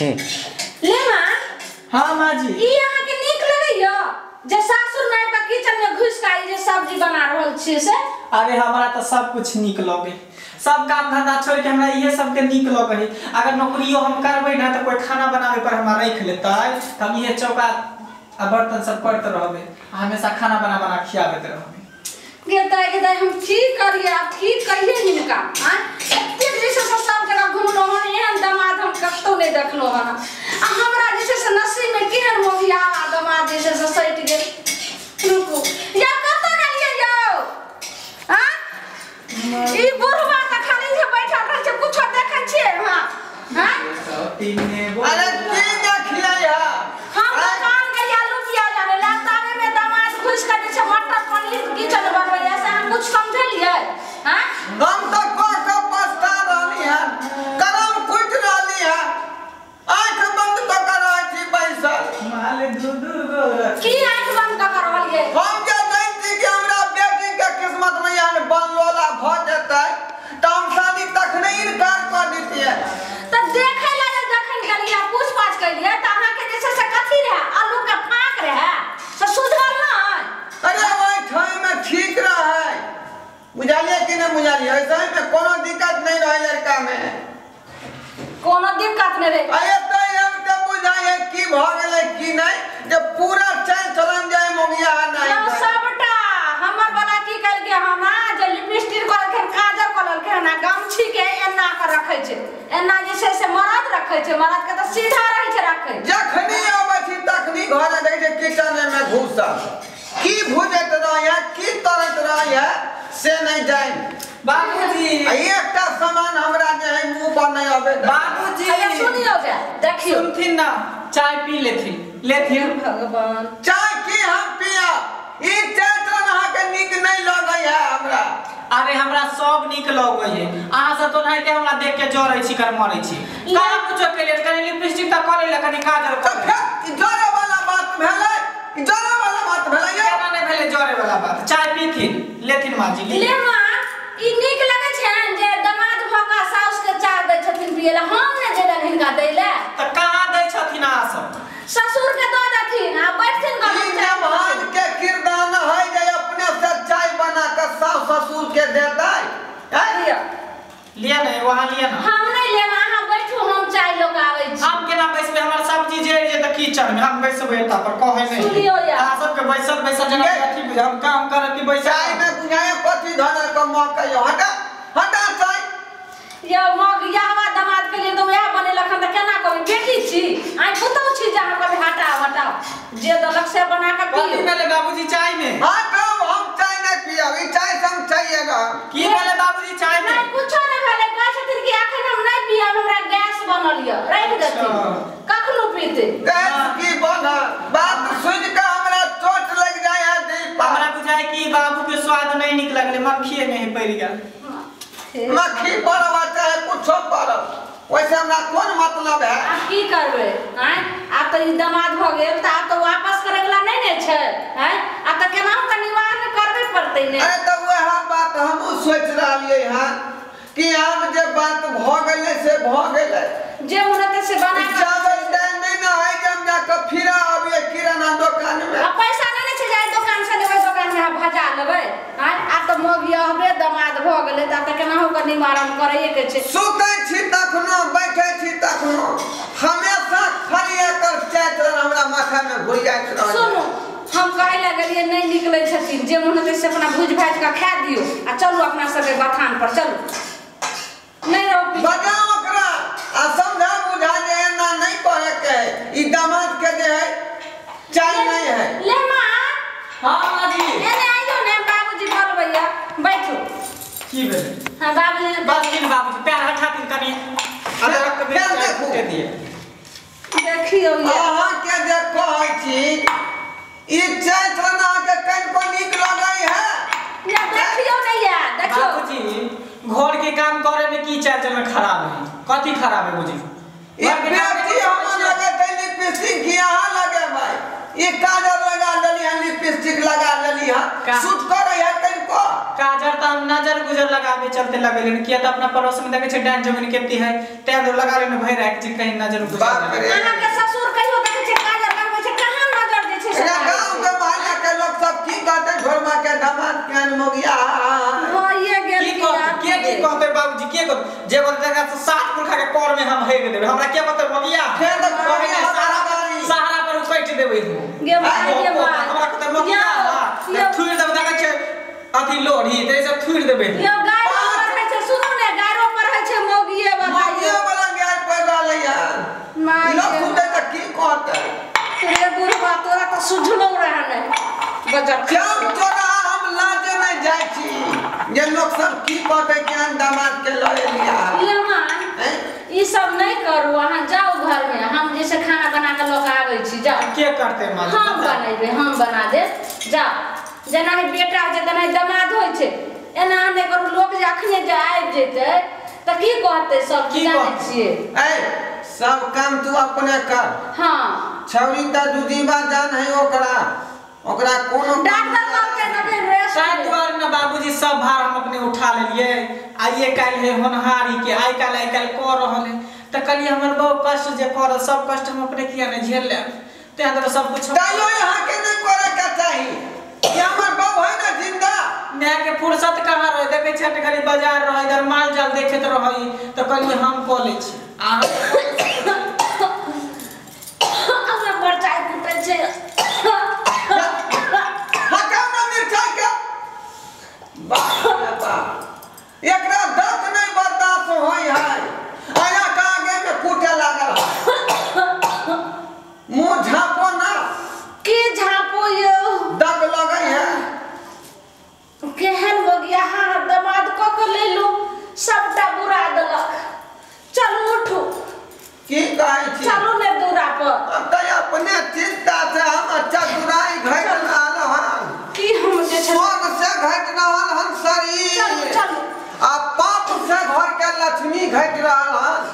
ले मां। हां मां जी ई यहां के नीक लगैयो जे सासुर माय का किचन में घुस के आई जे सब्जी बना रहल छी से। अरे हमरा तो सब कुछ नीक लगे, सब काम धंधा छोड़ के हमरा ये सब के नीक लगे है। अगर नौकरियो हम करबै ना तो कोई खाना बनावे पर हमरा रख लेतै, हम ये चौका आ बर्तन सब करते रहबे, हमेशा खाना बना बना खियाबे रहबे। गेदा हम की करिए, अब की कहिए हिनका। हां एते जैसे सब जगह घुमलो हन, एहन दामाद हम कतो नहीं देखलो हन। आ हमरा जैसे से नसीब में केहन मोहिया दामाद जैसे से सैट गेल। रुको या कत गेलिए यो? हां ई बुढ़वा त खाली हे बैठल रह छै, कुछो देखै छियै हां? हां अरे की देखिए या हम दुकान के आलू पिया जाने लातावे में दामाद घुस के जैसे मटर पनीर किचन बनबै ऐसे हम कुछ समझलिए? हां हम तो को पछता रहनी है, करम कुछ रहनी है, आंख बंद तो करा छी बैसल माले दूर गोरा की आंख बंद क करवलिए? हम के जानती कि हमरा बेटी के किस्मत में यान बनलोला भ जतै त हम शादी तखने इनकार कर दितिए। त देखे लगे जखन गलिया पूछ पाछ कइलिए त अहाँ के जैसे से कथि रहे, आलू के फाक रहे से सुधर नहीं? अरे वही ठाई में ठीक रहे, बुझाइए कि नहीं बुझाइए, ऐसे में कोनो दिक्कत नहीं रहे लड़का में, कोनो दिक्कत नहीं रहे। अरे तो हम तो बुझाइए की भ गेलै की नहीं, जब पूरा चल चलन जाए मोगिया नहीं ना सबटा हमर वाला की कर के हम जे लिपस्टिक कर के काजल कर के ना गमछी के एना के रखे छै, एना जैसे से मरद रखे छै, मरद के त सीधा रहे छै रखे। जखनी आबै छी तखनी घर देख जे किचन में घुसल की भुजत रहे की तरत रहे से नहीं जाए। बाबूजी एकटा सामान हमरा जे है मुंह पर नहीं आवे। बाबूजी अरे सुनियो बे देखियो सुनथिन ना, चाय पी लेथिन भगवान। चाय की हम पिया, ई चाय तो अहाँ के नीक नहीं लगे है हमरा। अरे हमरा सब नीक लगे है, अहाँ सब तो नहीं के हमरा देख के जरै छी कर मरै छी। का कुछो के लिए कनी लिपस्टिक त करे ले कनी काजल तो फिर जरे वाला बात भेलै, जरे वाला बात भेलै ये केना नहीं भेले जरे वाला बात। चाय पीथिन लेथिन मां जी ले मां ई नीक लगे छै जे दामाद भका साउस के चाय दै छथिन पिए ला, हम ने जेला हिनका दै ले त कहां दै छथिन आ सब? ससुर के दो देथिन आ बैठथिन ई जवान के किरदान है जे अपने से चाय बना के सास ससुर के देतै। लिया नहीं वहां लिया ना, हम नहीं लेब, अहाँ बैठू हम चाय लोग आबै छी। हम केना बैसबे, हमर सब्जी जे त किचन में हम बैसबे एता पर कहै नहीं। सुनियो या अहाँ सब के बैसल जना अथी हम काम करब कि बैसल चाय में बुझाए कथी धनर के मौका हटा हटा चाय या मग या हवा दामाद के लिए तो वह बनेलक हम त केना कहबै बेटी छी आई पुतौ छी जे अहाँ कहबै हटाओ जे दलक से बना के कथी पियो। भेले बाबूजी चाय में? हां तो हम चाय नहीं पियब, ई चाय संग चाहिएगा। की भेले बाबूजी चाय में? नहीं कुछो नहीं भेले, कहै छथिन कि एखन हम नहीं पियब, हमरा गैस बनल य राख देथिन कखनो पीते। गैस की बना बात सुन के हमरा चोट लग जाए है दिल पर। हमरा बुझाय कि बाबू के स्वाद नहीं निक लगले, मक्खिए में पड़ गेल। मक्खी परवा चाहे कुछो परब, वैसे हमरा कोन मतलब है। आप की करबे हैं? आप तो ई दामाद भ गेल त आप तो वापस करे वाला नहीं ने छै हैं? आप तो केनाहू के निवारण करबे पड़तै ने। अरे तो वह बात हमहू सोच रहलिए हां कि आब जे बात भ गेलै से भ गेलै, जे उनते से बना के चावल दाल नहीं ना है कि हम जाके फिरा आबिए किराना दुकान में। अब पैसा नहीं छै जाय दुकान से लेबै, दुकान में आप भजा लेबै हैं? आप तो मोगिया हबे दामाद भ गेलै त केनाहू के निवारण करैए के छै। सुतै छी तखनो बैठै छी तखनो हमेशा खड़िए कर चाय हमरा माथा में घुरियाइत रहै। सुनो हम कहे लगे गेलिए नहीं निकले छथिन, जे मन होते से अपना भूज भाज के खा दियो आ चलू अपना सबके बथान पर चलू। नहीं रहो बजाओ ओकरा आ समझा बुझा जे एना नहीं करे के है, ई दामाद के जे है चाय नहीं है। ले मां हां मां जी एने आइयो ने, बाबूजी बोलबैया बैठो। की भेले? हां बाबूजी बाबूजी पैर हटा दिन कनी अदरक के पैर बेच देखो। दे दिए। देखियो ये अहाँ के जे कहै छी ई चाय खाना के कन को नीक लगै है। या देखियो नहीं या देखियो बाबूजी घर के काम करे में की चाय चलन खराब है? कथी खराब है बुझी? ई बेटी हम लगे त लिपस्टिक यहाँ लगे भाई, ई काजल लगा लेली है, लिपस्टिक लगा लेली है, सूट करे है कन को। काजर त हम नजर गुजर लगावे चलते लगेले किया त अपना पड़ोस में देखे छै डाइन जमीन केती है तै दो लगा लेने भई राख छै कहीं नजर गुजर बाप रे। अहाँ के ससुर कहियो देखे छै काजर करबै छै कहां नजर दे छै एना गांव के मोहल्ला के लोग सब की कहते घरमा के दामाद केन मोगिया होइए गेल की कहते बाबूजी के जे बोलते का 7 पुरखा के कर में हम हेग देबे हमरा के बते मोगिया फेर तो मोगिया सहारा पर उकैट देबे गे भाई गे भाई हमरा के मोगिया थुर देबे देखे छै अथी लोढ़ी ते सब थुर देबे यो गाय पर है छै सुनो ने गायरो पर है छै मोगिए मोगिया वाला गाय पर रहले यार माय लोग खुदे त की कहते रे गुरबा तोरा त सुझलो रहने बजर जब तोरा हम लाज नहीं जाय छी ये लोग सब की कहते ज्ञान दामाद के लए लिया ये मान ई सब नहीं करू अहाँ जाओ घर में हम जैसे खाना बना के लोग आबै छी जाओ के करते मां हम बनेबे हम बना दे जाओ जना है बेटा जे तना दामाद होय छै एना ने करू लोग जे अखने जे आबि जेतै त की कहते सब की जानै छियै ए सब काम तू अपने कर हां छौरी त दुदीबा जान है ओकरा कोनो डॉक्टर कह के नबे रेस्ट शायद द्वार न बाबूजी सब भार हम अपने उठा लेलिए आइए काल है होनहारी के आई काल कर रहल है त कली हमर बहु कष्ट जे कर सब कष्ट हम अपने किया नहीं झेल ले ते अंदर सब कुछ ताइयो यहां के नहीं करे के चाही कि हमर बहु है ना जिंदा मैं के फुर्सत कहां रहे देखे छट खाली बाजार रह इधर माल जाल देखत रही त कली हम क ले छी आ हमरा बरचाई कुटे छै हकाम ना मिर्चाई के बाप रे बाप एकरा दर्द नहीं बर्दाश्त होई है आया का आगे में कूटे लागल मुंह झापो ना की झापो यो दग लगई है केहन हो गया हां दामाद क के ले लो सबटा बुरा देलक चलू उठू की कहै छी चलू ने दूरा पर अब त अपने चिंता से हम अच्छा दुराई घट रहल हन की हम जे छै स्वर्ग से घट रहल हन शरीर चलू चलू आ पाप से घर के लक्ष्मी घट रहल हन